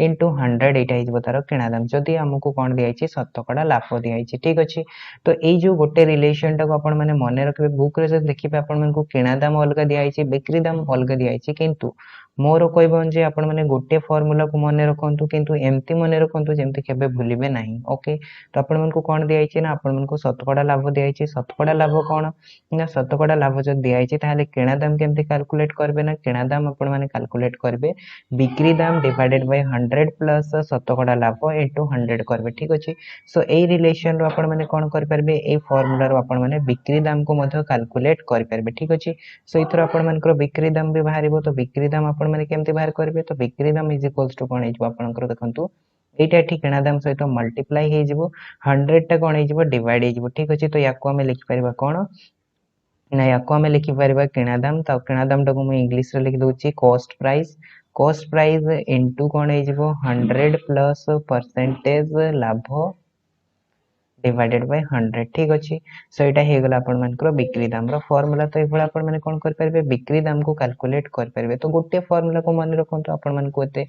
इनटू 100 एटा हेजबो तार किणा दाम जदी हमकु कोन दियाइछि शतकड़ा लाभ दियाइछि। ठीक अछि। तो एई जो गोटे रिलेशन टा को आपण माने मने रखबे बुक रे जब देखिबे आपण मानकु किणा दाम अलगा दियाइछि बिक्री दाम अलगा दियाइछि किंतु मोर कहबन जे आपण माने गोटे फार्मूला को मने रखंतु किंतु एमती मने रखंतु जेमती केबे भूलिबे नाही। ओके तो आपण मानकु कोन दियाइछि ना आपण मानकु शतकड़ा लाभ दियाइछि शतकड़ा लाभ कोन ना शतकड़ा लाभ जब दियाइछि ताहले किणा दाम केमती कैलकुलेट करबे ना किणा दाम आपण माने कैलकुलेट करबे बिक्री दाम डिवाइडेड बाय 100 प्लस शतकड़ा लाभ इनटू 100 करबे। ठीक अछि। सो ए रिलेशन रो आपण माने कोन कर परबे ए फार्मूला रो आपण माने बिक्री दाम को मध्य कैलकुलेट कर परबे। ठीक अछि। सो इथरो आपण मानकर बिक्री दाम भी बाहरिबो तो बिक्री दाम आपण माने केमती बाहर करबे तो बिक्री दाम इज इक्वल्स टू कोन हेजबो आपनकर देखंतु এইটা এଠି কিଣା দাম সହିତ মল্টিপ্লাই ହେଇଯିବ 100 ଟା कोन ହେଇଯିବ डिवाइड ହେଇଯିବ ठीक अछि तो याको हमें लिखि परिबा कोन ना याको हमें लिखि परिबा किଣା दाम तो किଣା दाम टाको मैं इंग्लिश रे लिखि दोची कॉस्ट प्राइस इनटू कोन ହେଇଯିବ 100 प्लस परसेंटेज लाभ डिवाइडेड बाय 100 ठीक अछि सो एटा हे गेला आपण मानकर बिक्री दाम रो फार्मूला तो एभला आपण माने कोन कर परबे बिक्री दाम को कैलकुलेट कर परबे तो गोटे फार्मूला को माने रखंतु आपण मान को एते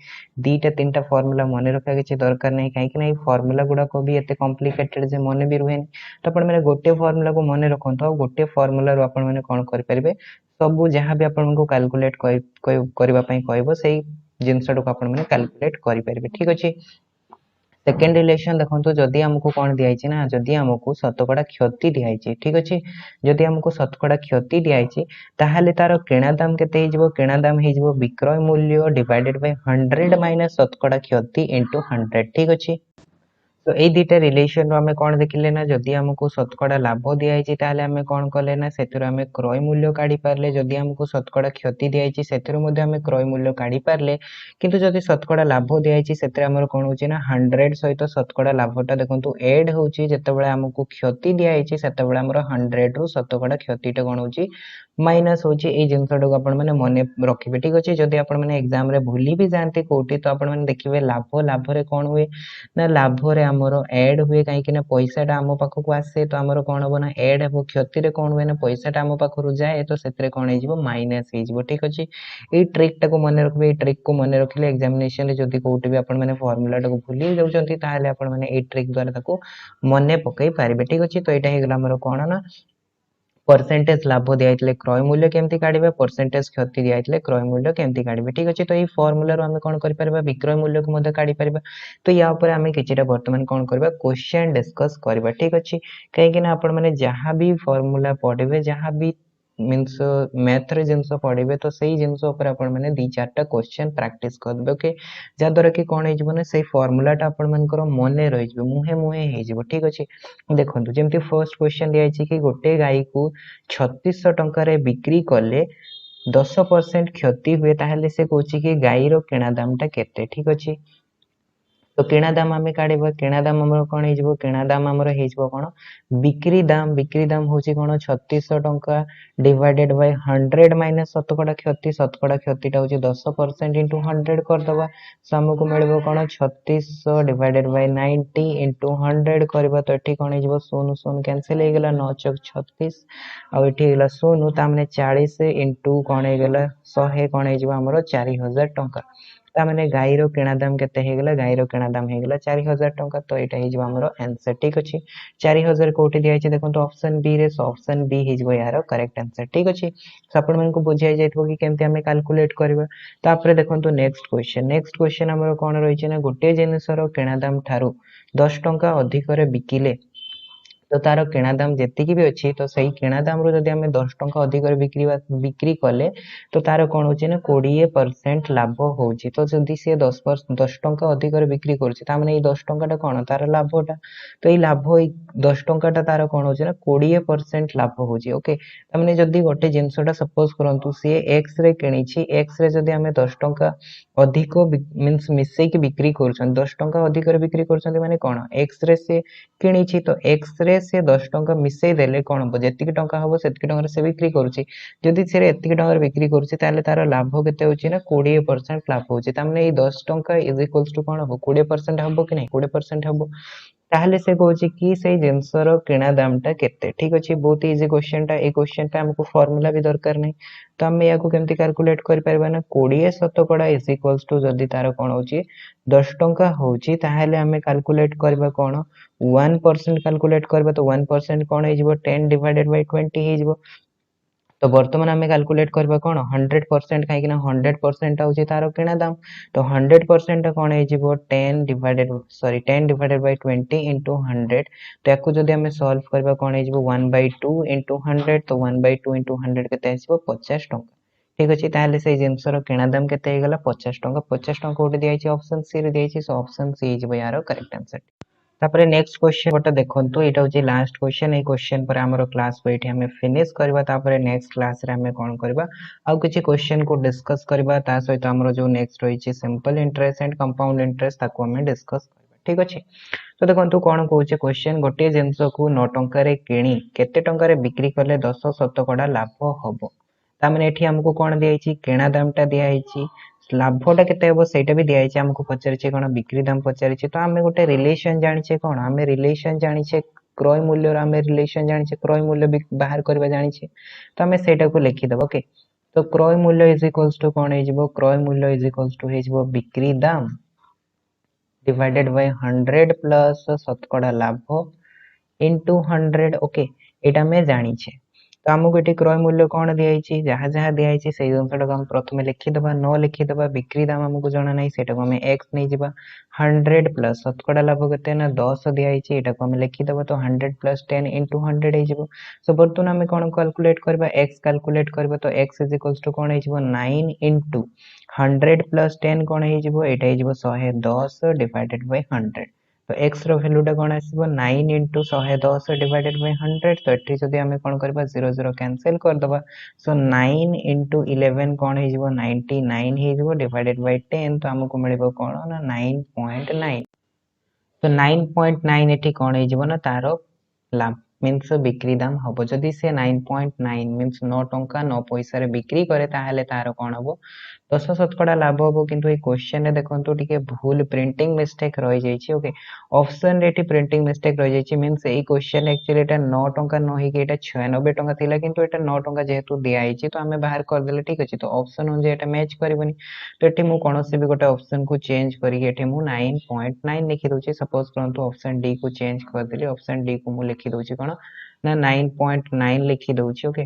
दीटा तीनटा फार्मूला माने रखा किछि दरकार नै काहे कि नै फार्मूला गुडा को भी एते कॉम्प्लिकेटेड जे माने भी रुहेन तो आपण माने गोटे फार्मूला को माने रखंतु गोटे फार्मूला रो आपण माने कोन कर परबे सब जहां भी आपण को कैलकुलेट करबा पई कहबो सेही जिंसडो को आपण माने कैलकुलेट करि परबे ठीक अछि सेकेंड रिलेशन देखो जदि आमको कौन दिखाई ना जदि आमको शतकड़ा क्षति दिखाई ठीक अच्छे जदि आमको शतकड़ा क्षति दिखाई ताहले तार किणा दाम केते किणा दाम हो विक्रय मूल्य डिवाइडेड बाय 100 माइनस शतकड़ा क्षति इंटू 100 ठीक अच्छे तो ये दुटा रिलेशन आम कौन देखिले ना जदि आमको शतकड़ा लाभ दिखाई ताहले आम कौन कले ना से क्रय मूल्य काढ़ी पारे जदि आमको शतकड़ा क्षति दिखाई से क्रय मूल्य काढ़ी पारे किंतु जदि शतकड़ा लाभ दिखाई से कौन हो 100 सहित शतकड़ा लाभटा देखो एड होची जितेबाला आमको क्षति दिखाई से 100 रु शतकड़ा क्षतिटा कौन हो माइनस होची ए जिनसटा को मैंने मन रखिए ठीक अच्छे जदि आप एग्जाम रे भूली भी जाती कौटी तो आप देखिए लाभ लाभ रे कौन हुए ना लाभ रे आमर एड हुए कहीं पैसाटा आम पाखक आसे तो आमर कौन हम ना एड हम क्षति रे कौन हुए ना पैसाटा आम पाखु जाए तो से कौन हो माइनस हो ठीक अच्छे ये ट्रिक टाक मन रखिए ट्रिक को मन रखिले एग्जामिनेशन जदि कौटी भी आपण फर्मुला टाक भूली जाऊँच ताहले ट्रिक द्वारा मन पकई पारे ठीक अच्छे तो यहाँ होगा आमर कौन ना परसेंटेज लाभ दिखाई क्रय मूल्य केमती काढ़े परसेंटेज क्षति दिखाई क्रय मूल्य केमती काढ़े ठीक अच्छे तो ये फर्मुला आम कौन कर विक्रय मूल्य को काढ़ी पार तो या आम कि बर्तमान कौन करवा क्वेश्चन डिस्कस करवा ठीक अच्छे कहीं आपण मैंने जहाँ भी फर्मुला पढ़े जहाँ भी मीन्स मैथ रे जिनस पढ़े तो सही जिनस मैंने दी चार्टा क्वेश्चन प्रैक्टिस करबे ओके जहाँद्वारा कि कौन हो से फर्मुलाटा आपण मानकर मन रही मुहे मुहे हो ठीक अच्छे देखो जमी फर्स्ट क्वेश्चन दिखाई कि गोटे गाई को 3600 टंकार बिक्री कले 10% क्षति हुए ताहले से कहूँ कि गाई रो किणा दामटा केते ठीक अच्छे तो किणा दाम आम काढ़ा किणा दाम आम कौन हो किणा दाम आमर हो कौन बिक्री दाम हूँ कौन 3600 टंका डिवाइडेड बाय 100 माइनस शतकड़ा क्षतिटा हूँ 10% इंटू 100 करदे सो आमको मिल कौन 3600 डिवाइडेड बाय 90 इंटू 100 करवा तो ये कौन हो शून्य शून्य कैनसल हो गला 9 चौक 36 आईगला शून्य तामने 40 इंटू कौन होगा 100 कौन हो 4000 टंका तामने गाई रो किणा दाम केते हेगला गाई रो किणा दाम हेगला 4000 टंका तो एटा हे हमर आंसर ठीक अछि 4000 कोठी दिया छै देखो तो ऑप्शन बी रे ऑप्शन बी हे यार करेक्ट आंसर ठीक अछि तो आपण मन को बुझाई जाइथबो कि केमते हमें कैलकुलेट करबा तापरे देखो तो नेक्स्ट क्वेश्चन हमर कोन रहि छै ना गोटे जिनिस रो किणा दाम थारु 10 टंका अधिक रे बिकिले तो तार किणा दाम जी भी अच्छी तो सही किणा दाम रो जदि हमें 10 टंका अधिक बिक्री कले तो तार कौन हो 20% लाभ हो तो जदि सी 10 टंका अधिक बिक्री कर 10 टंका कौन तार लाभटा तो ये लाभ 10 टंका तार कौन हो 20% लाभ हो ओके तमें जदि गोटे जिनसटा सपोज करूँ सी एक्स रे किणी एक्स रे जदि हमें 10 टंका अधिक मीन्स मिसेक बिक्री कर 10 टंका अधिक बिक्री कर माने कौन एक्स रे से किणी तो एक्स रे से 10 टंका मिसई देले कौन हम जी टंका हम से टंका से बिक्री करुच्ची जदि से एतिक टंका बिक्री करुच्ची तार लाभ केते होची ना 20% लाभ होची तामने ये 10 टंका इज इक्वल्स टू कौन हम 20% हम कि नहीं 20% हम ताहले से कहूँ कि से जिनसर किणा दामटा केते ठीक अच्छे बहुत इजी क्वेश्चनटा ए क्वेश्चनटा हमको फॉर्मूला भी दरकार नहीं तो आम या केमती कैलकुलेट कर पारबा ना 20 शतकड़ा इज इक्वल्स टू जदि तार कौन हो 10 टंका होची ताहले आमे कैलकुलेट करबा कौन 1% कैलकुलेट करबा तो 1% कौन हो 10 डिवाइडेड बाय 20 हो तो बर्तमान आम कैलकुलेट करबा कौन 100% कहीं 100% हूँ तार किणा दाम तो 100% कौन हो 10 डिवाइडेड बाय 20 इंटू 100 तो या जदि आम सॉल्व करबा कौन हो 1/2 इंटू 100 तो 1/2 इंटू 100 केते 50 टंका ठीक अच्छे ताहले से जिनसर किणा दाम केते 50 टंका 50 टंका कोठी दिया ऑप्शन सी रे दिया सो ऑप्शन सी यार करेक्ट आंसर तापरे नेक्स्ट क्वेश्चन गोटे देखंतु एटा होची लास्ट क्वेश्चन ए क्वेश्चन पर हमर क्लास को एठी हमें फिनिश करबा तापरे नेक्स्ट क्लास रे हमें कोन करबा आ किछि क्वेश्चन को डिस्कस करबा ता सहित हमर जो नेक्स्ट रही छि simple interest and compound interest ताको हमें डिस्कस ठीक अच्छे। तो देखो कौन कौचे क्वेश्चन गोटे जिनस को 9 टंकार किणी केते टंकार बिक्री कले 10% लाभ हम ताने एठी हमको कौन दिखाई किणा दामटा दिखाई लाभटा के सहीटा भी दिखाई आमको पचारे कौन बिक्री दाम पचारे तो आम गोटे रिलेशन जाने कौन आम रिलेशन जाने क्रय मूल्य आम रिलेशन जाने क्रय मूल्य बाहर करवा जाने तो आम से लिखिदब ओके। तो क्रय मूल्य इज इक्वल्स टू कौन हो क्रय मूल्य इज इक्वल्स टू हो बिक्री दाम डिवाइडेड बाय 100 प्लस शतकड़ा लाभ इंटू 100 ओके एटा में जानी छे। तो आमको ये क्रय मूल्य कौन दिखाई जहाँ जहाँ दिखाई से जिनसा आम प्रथम लिखिदबा न लिखिदबा बिक्री दाम आमको जना ना से एक्स नहीं जावा 100 प्लस शतकड़ा लाभ के 10 दिखाई यहाँ आम लिखिदबा तो 100 प्लस 10 इंटू 100 हो सो बर्तमान आम कौन कैलकुलेट करबा एक्स कैलकुलेट करबा तो एक्स इज इक्वल्स टू कौन हो 9 इंटू 100 प्लस 10 कौन हो 110 डिवाइडेड बाय 100 तो x रो वैल्यूटा कौन आसीबो 9 इंटू 110 डिवाइडेड बाय 100 तो एठी जदि आमे कौन करबा 0 0 कैंसिल कर दबा सो 9 इंटू 11 कौन हो जिवो 99 हो जिवो डिवाइडेड बाय 10 तो हमको मिलिबो कौन ना 9.9 तो 9.9 एठी कौन हो जिवो ना तारो लाभ मीन्स बिक्री दाम हम जदि से 9.9 मीन्स 9 टंका 9 पैसा बिक्री करे ताहले तार कौन हम 10% लाभ हम किंतु क्वेश्चन रे देखंतु टिके भूल प्रिंटिंग मिस्टेक रही जाइए ओके ऑप्शन रे प्रिंटिंग मिस्टेक रही जाइए मीन्स ए क्वेश्चन एक्चुअली एटा 9 टंका न होई के एटा 96 टंका थिला किंतु एटा 9 टंका जेहेतु दिया आइछि तो हमें बाहर कर देले ठीक अछि तो ऑप्शन अनुसार एटा मैच करबनी तो एठी मु कोनोसी भी गोटे ऑप्शन को चेंज करी एठी मु 9.9 लिखि दोछि सपोज करंतु ऑप्शन डी को चेंज कर देली ऑप्शन डी को मु लिखि दोछि कोन ना 9.9 लिखि दोछि ओके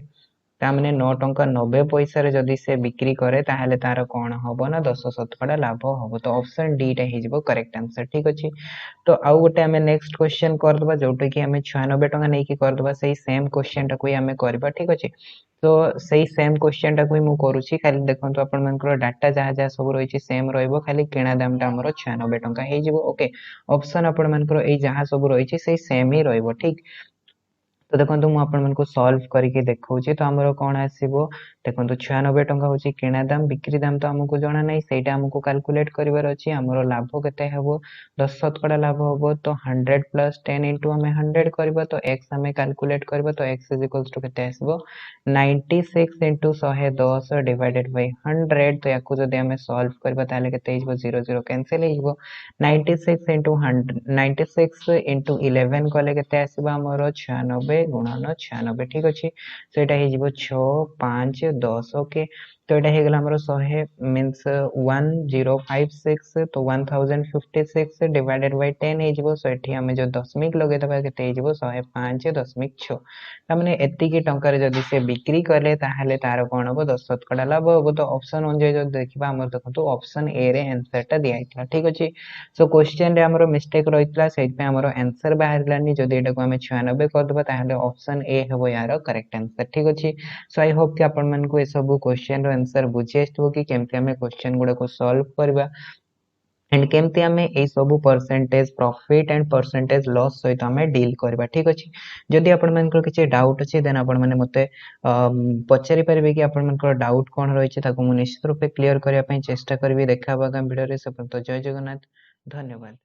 तामने 9 टंका 90 पैसा रे जदि से बिक्री करे ताहले तार कौन हबो ना 10% लाभ हबो तो ऑप्शन डी टा हिजबो करेक्ट आंसर ठीक अछि। तो आउ गोटे हमें नेक्स्ट क्वेश्चन कर दबा जोटे कि हमें 96 टंका नै कि कर दबा सही सेम क्वेश्चन टा कोई हमें करबा ठीक अछि। तो सही सेम क्वेश्चन टा कोई मु करूची खाली देखंतु अपन मनकर डाटा जहाँ जहाँ सब रही सेम रहइबो खाली किणा दाम टा हमर 96 टंका हे जिवो ओके ऑप्शन अपन मनकर ए जहाँ सब रही सही सेम ही रहइबो ठीक। तो देखो मुझे आपण सॉल्व करके देखौछि तो हमरो कोन आसीबो देखो 96 टंका होछि किणा दाम बिक्री दाम तो हमको जना नै सेटा हमको कैलकुलेट करिवार अछि हमरो लाभ केते हेबो 10% लाभ हेबो तो 100 प्लस 10 इंटू हमें 100 करबा तो x हमें कैलकुलेट करबा तो x इज इक्वल्स टू केते आसीबो 96 इंटू 110 डिवाइडेड बाय 100 तो याकू जदि हमें सॉल्व करबा ताले केते हिजबो 0 0 कैंसिल हिजबो 96 इंटू 100 96 इंटू 11 कले केते आसीबो हमरो 96 गुणन 96 ठीक अच्छे तो यहाँ 6 5 10 ओके तो यहाँ हो गला हमरो 100 मींस 1056 तो 1056 डिवाइडेड बाय 10 हो सो एठी हमें जो दशमिक लगे दबा केते हो 105.6 तामने एतिकी टंकार जदि से बिक्री कले ताहले तार कोन हो 10% लाभ हो तो ऑप्शन अनुसार जो देखिबा हमर देखंतु ऑप्शन ए रे आंसर टा दिया आइतला ठीक अछि। सो क्वेश्चन रे हमरो मिस्टेक रहितला सेट पे हमरो आंसर बाहर लानी जदि एटा को हमें 96 कर दबा ताहले ऑप्शन ए हेबो यार करेक्ट आंसर ठीक अछि। सो आई होप कि अपन मन को ए सब क्वेश्चन रो आंसर बुझी आस्तबो कि केमते हमें क्वेश्चन गुडा को सॉल्व करबा एंड केमते हमें ए सब percentage profit and percentage loss सहित हमें डील करबा ठीक अछि। जदि अपन मन को किछि डाउट अछि देन अपन माने मते पचारि परबे कि अपन मन को डाउट कोन रहि छै ताको मु निश्चित रूपे क्लियर करिया पई चेष्टा करबी देखाबा का वीडियो रे सब तो जय जगन्नाथ धन्यवाद।